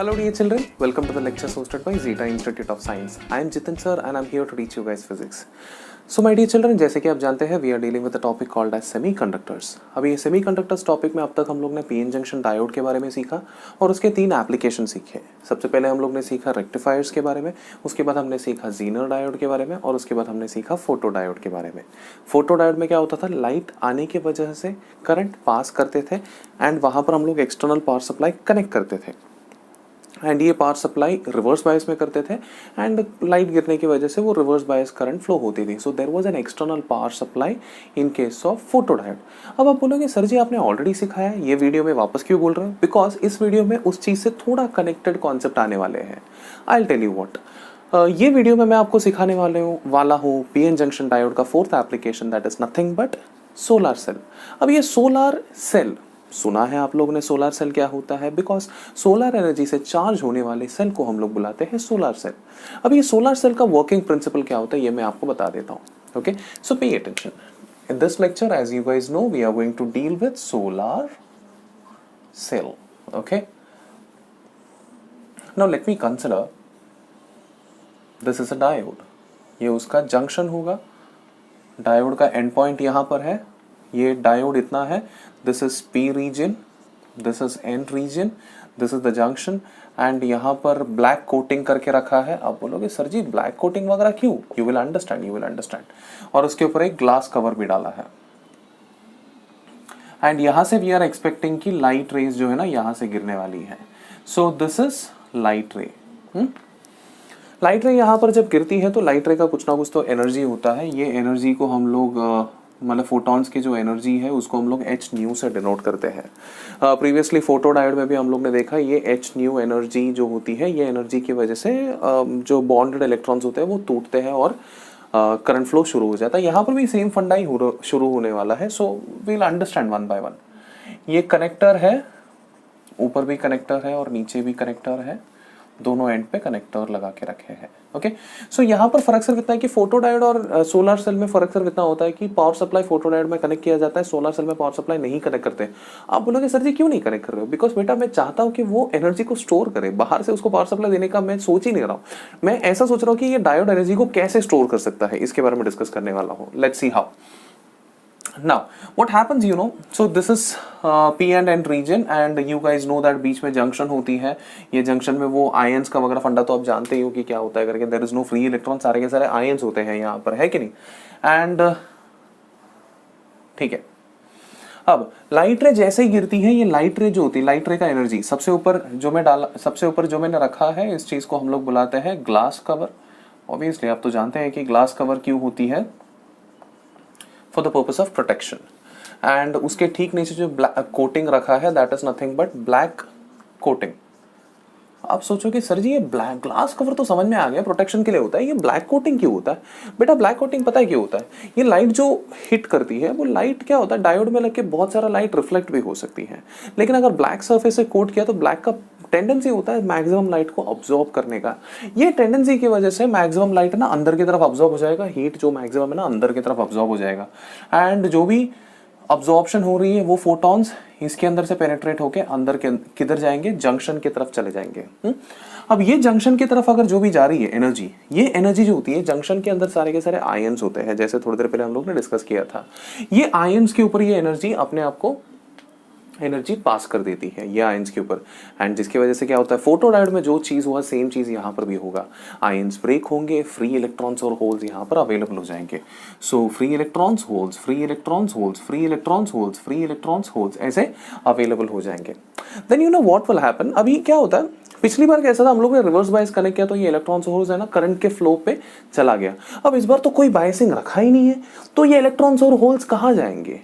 Hello dear children, welcome to the lectures hosted by Zeta Institute of Science. I am Jitin sir and I am here to teach you guys physics. So my dear children, जैसे कि आप जानते हैं we are dealing with a topic called as semiconductors. अभी ये semiconductors topic में अब तक हम लोग ने पीएन जंक्शन डायोड के बारे में सीखा और उसके 3 एप्लीकेशन सीखे। सबसे पहले हम लोग ने सीखा रेक्टिफायर्स के बारे में, उसके बाद हमने सीखा जीनर डायोड के बारे में और उसके बाद हमने सीखा फोटो डायोड के बारे में। फोटो डायोड में क्या होता था, लाइट आने की वजह से करंट पास करते थे एंड वहाँ पर हम लोग एक्सटर्नल पावर सप्लाई कनेक्ट करते थे एंड ये पावर सप्लाई रिवर्स बायस में करते थे एंड लाइट गिरने की वजह से वो रिवर्स बायस करंट फ्लो होती थी। So there was an external power supply in case of photo diode. अब आप बोलोगे सर जी आपने ऑलरेडी सिखाया है, ये वीडियो में वापस क्यों बोल रहे हो? बिकॉज इस वीडियो में उस चीज़ से थोड़ा कनेक्टेड कॉन्सेप्ट आने वाले हैं। I will tell you what. ये वीडियो में मैं आपको सिखाने वाला हूँ पीएन जंक्शन डायोड का fourth application, that is nothing but solar cell. अब ये सोलर सेल सुना है आप लोगों ने, सोलर सेल क्या होता है? बिकॉज सोलर एनर्जी से चार्ज होने वाले सेल को हम लोग बुलाते हैं सोलर सेल। अब ये सोलर सेल का वर्किंग प्रिंसिपल क्या होता है ये मैं आपको बता देता हूँ। Okay, so pay attention. In this lecture as you guys know we are going to deal with solar cell. Okay, now let me consider this is a diode. ये उसका जंक्शन होगा, डायोड का एंड पॉइंट यहाँ पर है, ये diode इतना है, this is P region, this is N region, this is the junction and यहाँ पर ब्लैक कोटिंग करके रखा है। आप बोलोगे सर जी ब्लैक कोटिंग वगैरह क्यों? You will understand. और उसके ऊपर एक ग्लास कवर भी डाला है एंड यहाँ से वी आर एक्सपेक्टिंग कि लाइट रेज जो है ना यहाँ से गिरने वाली है। सो दिस इज लाइट रे। लाइट रे यहाँ पर जब गिरती है तो लाइट रे का कुछ ना कुछ तो एनर्जी होता है। ये एनर्जी को हम लोग मतलब फोटॉन्स की जो एनर्जी है उसको हम लोग एच न्यू से डिनोट करते हैं। प्रीवियसली फोटो डायोड में भी हम लोग ने देखा ये एच न्यू एनर्जी जो होती है, ये एनर्जी की वजह से जो बॉन्डेड इलेक्ट्रॉन्स होते हैं वो टूटते हैं और करंट फ्लो शुरू हो जाता है। यहाँ पर भी सेम फंडा ही शुरू होने वाला है। So we'll understand one by one. ये कनेक्टर है, ऊपर भी कनेक्टर है और नीचे भी कनेक्टर है, दोनों एंड पे कनेक्टर लगा के रखे हैं। ओके, सो यहाँ पर फर्क सिर्फ इतना है कि फोटो डायोड और सोलर सेल में फर्क सिर्फ इतना होता है कि पावर सप्लाई फोटो डायोड में कनेक्ट किया जाता है, सोलर सेल में पावर सप्लाई नहीं कनेक्ट करते। आप बोलोगे सर जी क्यों नहीं कनेक्ट कर रहे हो? बिकॉज बेटा मैं चाहता हूँ कि वो एनर्जी को स्टोर करे, बाहर से उसको पावर सप्लाई देने का मैं सोच ही नहीं रहा हूँ। मैं ऐसा सोच रहा हूँ कि ये डायोड एनर्जी को कैसे स्टोर कर सकता है, इसके बारे में डिस्कस करने वाला हूँ। Let's see how. Now what happens, you know, so this is P and N region and you guys know that बीच में जंक्शन होती है। ये जंक्शन में वो आयंस का वगैरह फंडा तो आप जानते ही हो कि क्या होता है करके। There is no free electron, सारे के सारे आयंस होते हैं यहाँ पर, है कि नहीं? एंड ठीक है, अब लाइट रे जैसे ही गिरती है, ये लाइट रे जो होती है, लाइट रे का एनर्जी सबसे ऊपर जो मैंने रखा है, इस चीज को हम लोग बुलाते हैं ग्लास कवर। ऑब्वियसली आप तो जानते हैं कि ग्लास कवर क्यों होती है, for the purpose of protection. And उसके ठीक नीचे जो कोटिंग रखा है that is nothing but black coating. आप सोचोगे सर जी ये ब्लैक ग्लास कवर तो समझ में आ गया, प्रोटेक्शन के लिए होता है, ये ब्लैक कोटिंग क्यों होता है? बेटा ब्लैक कोटिंग पता है क्यों होता है? ये लाइट जो हिट करती है वो लाइट क्या होता है, डायोड में लग के बहुत सारा लाइट रिफ्लेक्ट भी हो सकती है, लेकिन अगर ब्लैक सरफेस से कोट किया तो ब्लैक का टेंडेंसी होता है मैक्सिमम लाइट को ऑब्जॉर्ब करने का। ये टेंडेंसी की वजह से मैक्सिमम लाइट ना अंदर की तरफ ऑब्जॉर्ब हो जाएगा, हीट जो मैक्सिमम है ना अंदर की तरफ ऑब्जॉर्ब हो जाएगा एंड जो भी अब्जॉर्प्शन हो रही है वो फोटॉन्स इसके अंदर से पेनिट्रेट होके अंदर के किधर जाएंगे, जंक्शन की तरफ चले जाएंगे। अब ये जंक्शन की तरफ अगर जो भी जा रही है एनर्जी, ये एनर्जी जो होती है जंक्शन के अंदर सारे के सारे आयंस होते हैं, जैसे थोड़ी देर पहले हम लोग ने डिस्कस किया था। ये आयंस के ऊपर ये एनर्जी अपने आप को एनर्जी पास कर देती है ये आयंस के ऊपर एंड जिसकी वजह से क्या होता है, फोटो डायोड में जो चीज हुआ सेम चीज यहाँ पर भी होगा। आयंस ब्रेक होंगे, फ्री इलेक्ट्रॉन्स और होल्स यहाँ पर अवेलेबल हो जाएंगे। So free electrons holes, free electrons holes, free electrons holes, free electrons holes ऐसे अवेलेबल हो जाएंगे। Then you know what will happen. अभी क्या होता है, पिछली बार कैसा था, हम लोग ने रिवर्स बायस कनेक्ट किया तो ये इलेक्ट्रॉन्स होल्स है ना करंट के फ्लो पे चला गया। अब इस बार तो कोई बायसिंग रखा ही नहीं है, तो ये इलेक्ट्रॉन्स और होल्स कहाँ जाएंगे?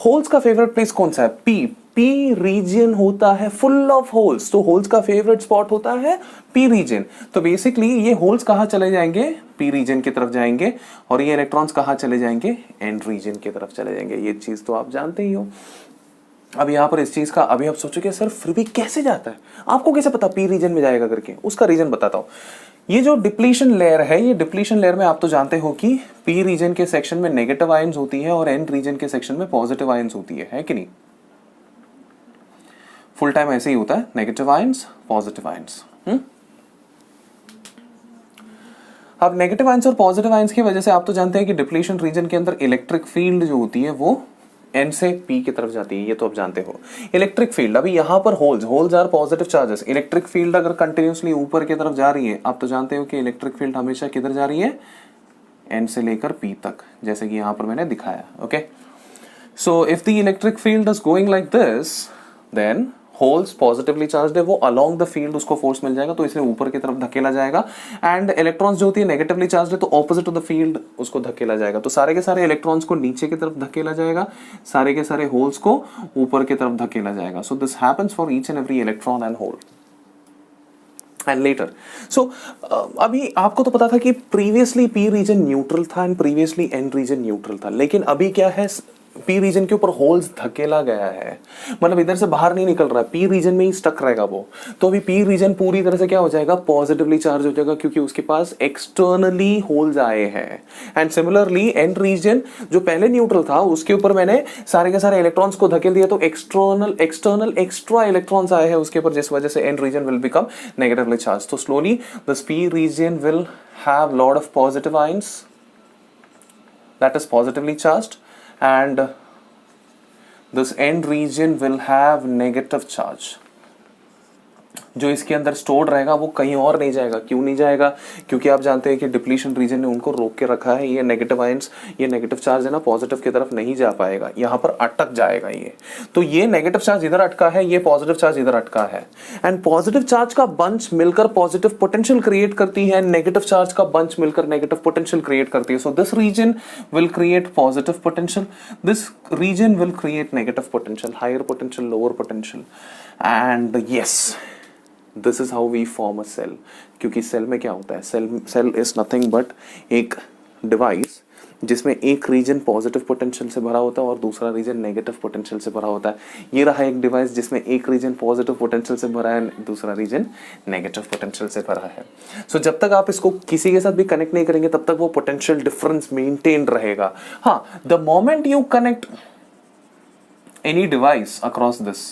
होल्स का फेवरेट प्लेस कौन सा है? पी रीजन होता है फुल ऑफ होल्स, तो होल्स का फेवरेट स्पॉट होता है पी रीजन। तो बेसिकली ये होल्स कहाँ चले जाएंगे? पी रीजन की तरफ जाएंगे और ये इलेक्ट्रॉन्स कहाँ चले जाएंगे? एन रीजन की तरफ चले जाएंगे। ये चीज तो आप जानते ही हो। अब यहाँ पर इस चीज का अभी आप सोचोगे सर फिर भी कैसे जाता है, आपको कैसे पता पी रीजन में जाएगा करके? उसका रीजन बताता हूँ। ये जो डिप्लीशन लेयर है, ये डिप्लीशन लेयर में आप तो जानते हो कि पी रीजन के सेक्शन में नेगेटिव आयंस होती है और एन रीजन के सेक्शन में पॉजिटिव आयंस होती है कि नहीं? फुल टाइम ऐसे ही होता है, नेगेटिव आयंस पॉजिटिव आयंस। अब नेगेटिव आयंस और पॉजिटिव आयंस की वजह से आप तो जानते हैं कि डिप्लीशन रीजन के अंदर इलेक्ट्रिक फील्ड जो होती है वो एन से पी की तरफ जाती है, ये तो आप जानते हो। इलेक्ट्रिक फील्ड, अभी यहां पर holes are positive charges. Electric field अगर कंटिन्यूसली ऊपर की तरफ जा रही है, आप तो जानते हो कि इलेक्ट्रिक फील्ड हमेशा किधर जा रही है, एन से लेकर पी तक, जैसे कि यहां पर मैंने दिखाया। Okay, so if the electric field is going like this, then holes positively charged है, वो अलोंग द फील्ड उसको फोर्स मिल जाएगा, तो इसे ऊपर की तरफ धकेला जाएगा। एंड इलेक्ट्रॉन्स जो होती है नेगेटिवली चार्ज्ड है, तो ऑपोजिट ऑफ द फील्ड उसको धकेला जाएगा। तो सारे के सारे इलेक्ट्रॉन्स को नीचे की तरफ धकेला जाएगा, सारे के सारे होल्स को ऊपर की तरफ धकेला जाएगा। So this happens for each and every electron and hole and later. So अभी आपको तो पता था कि प्रीवियसली पी रीजन न्यूट्रल था and previously N region neutral था, लेकिन अभी क्या है, पी रीजन के ऊपर होल्स धकेला गया है, मतलब इधर से बाहर नहीं निकल रहा है, पी रीजन में ही स्टक रहेगा वो। तो अभी पी रीजन पूरी तरह से क्या हो जाएगा, पॉजिटिवली चार्ज हो जाएगा, क्योंकि उसके पास एक्सटर्नली होल्स आए हैं। एंड सिमिलरली एन रीजन जो पहले न्यूट्रल था, उसके ऊपर मैंने सारे के सारे इलेक्ट्रॉन्स को धकेल दिया, तो एक्सटर्नल एक्स्ट्रा इलेक्ट्रॉन्स आए हैं उसके ऊपर, जिस वजह से N region will become negatively charge. तो slowly this P region will have lot of positive ions that is positively charged, and this end region will have negative charge. जो इसके अंदर स्टोर्ड रहेगा वो कहीं और नहीं जाएगा। क्यों नहीं जाएगा? क्योंकि आप जानते हैं कि डिप्लीशन रीजन ने उनको रोक के रखा है। ये नेगेटिव आयंस, ये नेगेटिव चार्ज है ना, पॉजिटिव की तरफ नहीं जा पाएगा, यहाँ पर अटक जाएगा ये। तो ये नेगेटिव चार्ज इधर अटका है, ये पॉजिटिव चार्ज इधर अटका है, एंड पॉजिटिव चार्ज का बंच मिलकर पॉजिटिव पोटेंशियल क्रिएट करती है, नेगेटिव चार्ज का बंच मिलकर नेगेटिव पोटेंशियल क्रिएट करती है। So this region will create positive potential, this region will create negative potential, higher potential, lower potential, and yes, this is how we form a cell. क्योंकि cell में क्या होता है, cell is nothing but एक device जिसमें एक reason positive potential से भरा होता है और दूसरा रीजन नेगेटिव पोटेंशियल से भरा होता है। ये रहा एक डिवाइस जिसमें एक रीजन पॉजिटिव पोटेंशियल से भरा है, दूसरा रीजन नेगेटिव पोटेंशियल से भरा है। सो जब तक आप इसको किसी के साथ भी कनेक्ट नहीं करेंगे, तब तक वो पोटेंशियल डिफरेंस मेंटेन रहेगा। हाँ, the moment you connect any device across this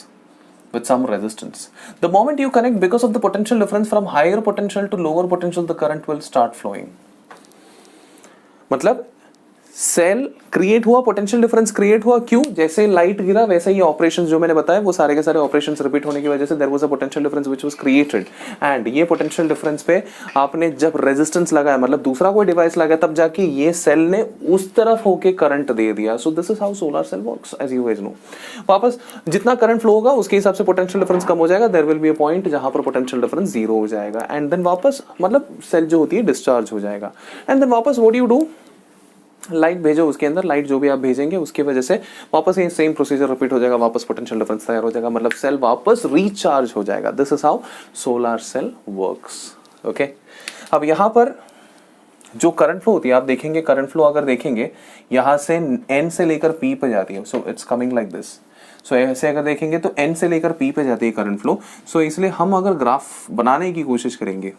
with some resistance, the moment you connect, because of the potential difference from higher potential to lower potential, the current will start flowing. मतलब cell create हुआ, potential difference create हुआ, क्यों? जैसे light गिरा वैसे ही operations जो मैंने बताया, वो सारे के सारे ऑपरेशंस रिपीट होने की वजह से there was a potential difference which was created. And ये पोटेंशियल डिफरेंस पे आपने जब रेजिस्टेंस लगाया, मतलब दूसरा कोई डिवाइस लगाया, तब जाके ये सेल ने उस तरफ होके करंट दे दिया। So this is how solar cell works, as you guys know. वापस जितना करंट फ्लो होगा उसके हिसाब से पोटेंशियल डिफरेंस कम हो जाएगा, there will be a point जहां पर पोटेंशियल डिफरेंस जीरो हो जाएगा, एंड देन वापस मतलब सेल जो होती है डिस्चार्ज हो जाएगा। एंड देन वापस व्हाट यू डू, लाइट भेजो उसके अंदर, लाइट जो भी आप भेजेंगे उसकी वजह से वापस ये सेम प्रोसीजर रिपीट हो जाएगा, वापस पोटेंशियल डिफरेंस तैयार हो जाएगा, मतलब सेल वापस रिचार्ज हो जाएगा। This is how solar cell works. Okay, अब यहाँ पर जो करंट फ्लो होती है, आप देखेंगे करंट फ्लो अगर देखेंगे यहाँ से एन से लेकर पी पे जाती है, so it's coming like this. So ऐसे अगर देखेंगे तो एन से लेकर पी पे जाती है करंट फ्लो। सो इसलिए हम अगर ग्राफ बनाने की कोशिश करेंगे,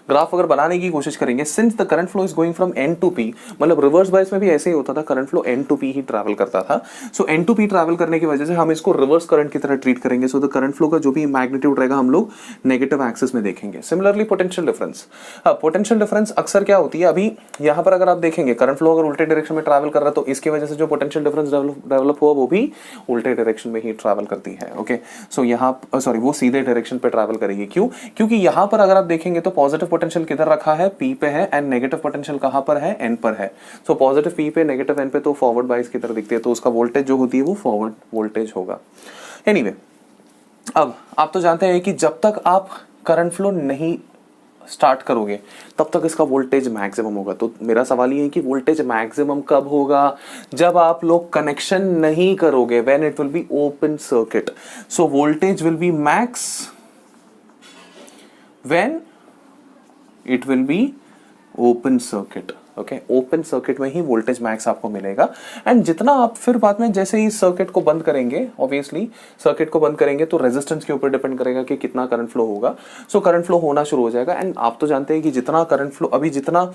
ग्राफ अगर बनाने की कोशिश करेंगे, since the current flow is going from N to P, मतलब रिवर्स बायस में भी ऐसे ही होता था, current flow N to P ही ट्रैवल करता था। So N to P travel करने की वजह से हम इसको रिवर्स करंट की तरह ट्रीट करेंगे। सो द करंट फ्लो का जो भी मैग्नीट्यूड रहेगा हम लोग नेगेटिव एक्सिस में देखेंगे। Similarly potential difference, potential difference अक्सर क्या होती है, अभी यहाँ पर अगर आप देखेंगे करंट फ्लो अगर उल्टे डायरेक्शन में ट्रैवल कर रहा है, तो इसकी वजह से जो पोटेंशियल डिफरेंस डेवलप हुआ वो भी उल्टे डायरेक्शन में ही ट्रैवल करती है। ओके, सो यहाँ सॉरी वो सीधे डायरेक्शन पे ट्रैवल करेगी। क्यों? क्योंकि यहाँ पर अगर आप देखेंगे तो पॉजिटिव पोटेंशियल किधर रखा है, पी पे है, एंड नेगेटिव पोटेंशियल कहां पर है, एन पर है। सो पॉजिटिव पी पे, नेगेटिव एन पे, तो फॉरवर्ड बायस की तरह दिखती है, तो उसका वोल्टेज जो होती है वो फॉरवर्ड वोल्टेज होगा। एनीवे, अब आप तो जानते हैं कि जब तक आप करंट फ्लो नहीं स्टार्ट करोगे तब तक इसका वोल्टेज मैक्सिमम होगा। तो मेरा सवाल ये है कि वोल्टेज मैक्सिमम कब होगा? जब आप लोग कनेक्शन नहीं करोगे, when it will be open circuit. So voltage will be max when it will be open circuit. Okay, open circuit में ही वोल्टेज मैक्स आपको मिलेगा। एंड जितना आप फिर बाद में जैसे ही सर्किट को बंद करेंगे, ऑब्वियसली सर्किट को बंद करेंगे तो रेजिस्टेंस के ऊपर डिपेंड करेगा कि कितना करंट फ्लो होगा। सो करंट फ्लो होना शुरू हो जाएगा। एंड आप तो जानते हैं कि जितना करंट फ्लो, अभी जितना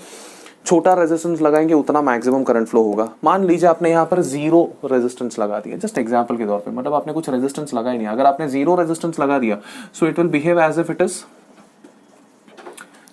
छोटा रेजिस्टेंस लगाएंगे उतना मैक्सिमम करंट फ्लो होगा। मान लीजिए आपने यहाँ पर 0 रेजिस्टेंस लगा दिया, जस्ट एग्जांपल के तौर पे, मतलब आपने कुछ रेजिस्टेंस लगा ही नहीं। अगर आपने 0 रेजिस्टेंस लगा दिया so it will behave as if it is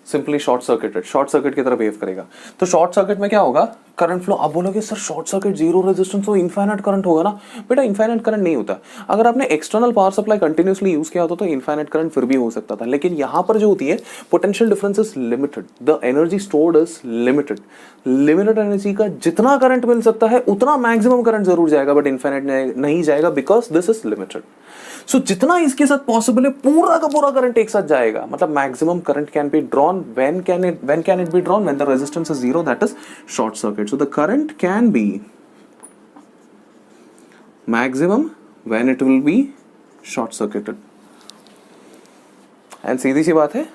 simply short circuited, short circuit की तरह बिहेव करेगा। तो शॉर्ट सर्किट में क्या होगा, करंट फ्लो। आप बोलोगे सर शॉर्ट सर्किट 0 रेजिस्टेंस तो इनफाइनाइट करंट होगा ना। बेटा इनफाइनाइट करंट नहीं होता। अगर आपने external power supply continuously use किया होता तो इनफाइनाइट करंट फिर भी हो सकता था, लेकिन यहां पर जो होती है potential difference is limited, the energy stored is limited. Limited energy का जितना करंट मिल सकता है उतना मैक्सिमम करंट जरूर जाएगा, बट इनफाइनाइट नहीं जाएगा बिकॉज दिस इज लिमिटेड। सो जितना इसके साथ पॉसिबल है पूरा का पूरा करंट एक साथ जाएगा, मतलब maximum current can be drawn. When can it be drawn, when the resistance is 0, that is short circuit. So the current can be maximum when it will be short circuited. And सीधी सी बात है,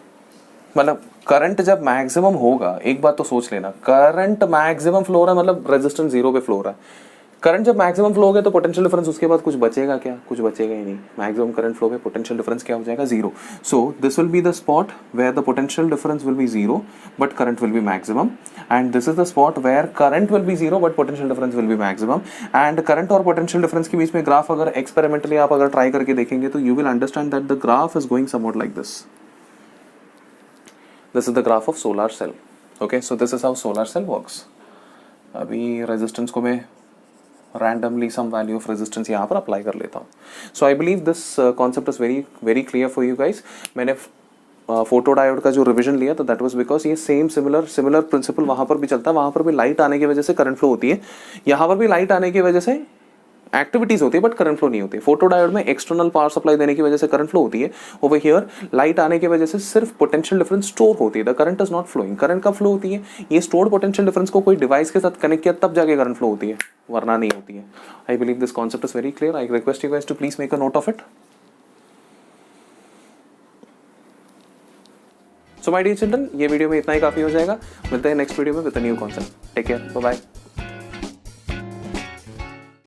मतलब current जब maximum होगा, एक बात तो सोच लेना, करंट मैक्सिमम फ्लो रहा है मतलब रेजिस्टेंस 0 पे फ्लो रहा है। करंट जब मैक्सिमम फ्लो हो गया तो पोटेंशियल डिफरेंस उसके बाद कुछ बचेगा क्या, कुछ बचेगा ही नहीं। मैक्सिमम करंट फ्लो पे पोटेंशियल डिफरेंस क्या हो जाएगा, 0। So this will be the spot where the potential difference will be 0 but current will be maximum, and this is the spot where current will be 0 but potential difference will be maximum. And current और potential difference के बीच में graph अगर experimentally आप अगर try करके देखेंगे तो you will understand that the graph is going somewhat like this. This is the graph of solar cell. Okay, so this is how solar cell works. अभी रेजिस्टेंस को मैं randomly some value of resistance यहाँ पर apply कर लेता हूँ। So I believe this concept is very very clear for you guys. मैंने photo diode का जो रिवीजन लिया तो दैट वाज बिकॉज ये सेम सिमिलर प्रिंसिपल वहाँ पर भी चलता है। वहाँ पर भी लाइट आने की वजह से करंट फ्लो होती है, यहाँ पर भी लाइट आने की वजह से एक्टिविटीज होती है बट करंट फ्लो नहीं होती। फोटो डायोड में एक्सटर्नल पावर सप्लाई देने की वजह से करंट फ्लो होती है, ओवर हियर लाइट आने की वजह से सिर्फ पोटेंशियल डिफरेंस स्टोर होती है, the current is not flowing. Current का फ्लो होती है, ये स्टोर्ड पोटेंशियल डिफरेंस को कोई डिवाइस के साथ कनेक्ट किया तब जाके करंट फ्लो होती है, वरना नहीं होती है। I believe this concept is very clear. I request you guys to please make a note of it. So my dear children, ये वीडियो में इतना ही काफी हो जाएगा। मिलते हैं नेक्स्ट वीडियो में with a new concept. Take care, bye bye.